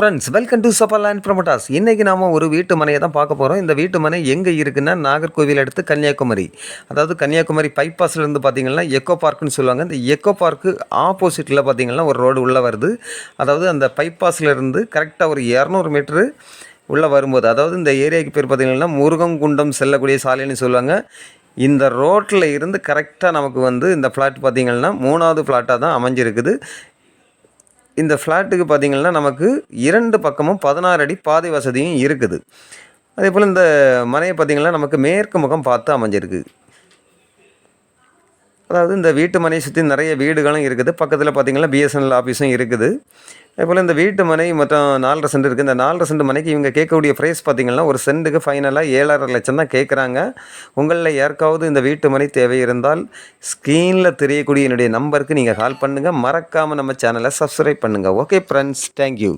Friends, welcome to suffer land promoters. இன்றைக்கி நாம் ஒரு வீட்டு மனையை தான் பார்க்க போகிறோம். இந்த வீட்டு மனை எங்கே இருக்குன்னா, நாகர்கோவில் அடுத்து கன்னியாகுமரி. அதாவது கன்னியாகுமரி பைபாஸ்லேருந்து பார்த்திங்கன்னா எக்கோ பார்க்குன்னு சொல்லுவாங்க. இந்த எக்கோ பார்க்கு ஆப்போசிட்டில் பார்த்திங்கன்னா ஒரு ரோடு உள்ளே வருது. அதாவது அந்த பைபாஸ்லேருந்து கரெக்டாக ஒரு 200 மீட்ரு உள்ளே வரும்போது, அதாவது இந்த ஏரியாவுக்கு பேர் பார்த்திங்கன்னா முருகங்குண்டம் செல்லக்கூடிய சாலைன்னு சொல்லுவாங்க. இந்த ரோட்டில் இருந்து கரெக்டாக நமக்கு வந்து இந்த ஃப்ளாட் பார்த்திங்கன்னா 3வது ஃப்ளாட்டாக தான் அமைஞ்சிருக்குது. இந்த ஃப்ளாட்டுக்கு பார்த்திங்கன்னா நமக்கு 2 பக்கமும் 16 அடி பாதை வசதியும் இருக்குது. அதே போல் இந்த மனையை பார்த்திங்கன்னா நமக்கு மேற்கு முகம் பார்த்து அமைஞ்சிருக்கு. அதாவது இந்த வீட்டு மனையை சுற்றி நிறைய வீடுகளும் இருக்குது. பக்கத்தில் பார்த்திங்கன்னா பிஎஸ்என்எல் ஆஃபீஸும் இருக்குது. அதேபோல் இந்த வீட்டு மனை மொத்தம் 4.5 சென்ட் இருக்குது. இந்த 4.5 சென்ட் மனைக்கு இவங்க கேட்கக்கூடிய ப்ரைஸ் பார்த்திங்கன்னா ஒரு சென்ட்டுக்கு ஃபைனலாக 7.5 லட்சம் தான் கேட்குறாங்க. உங்களில் யாருக்காவது இந்த வீட்டு மனை தேவை இருந்தால் ஸ்க்ரீனில் தெரியக்கூடிய என்னுடைய நம்பருக்கு நீங்கள் கால் பண்ணுங்கள். மறக்காமல் நம்ம சேனலை சப்ஸ்கிரைப் பண்ணுங்கள். Okay friends, thank you.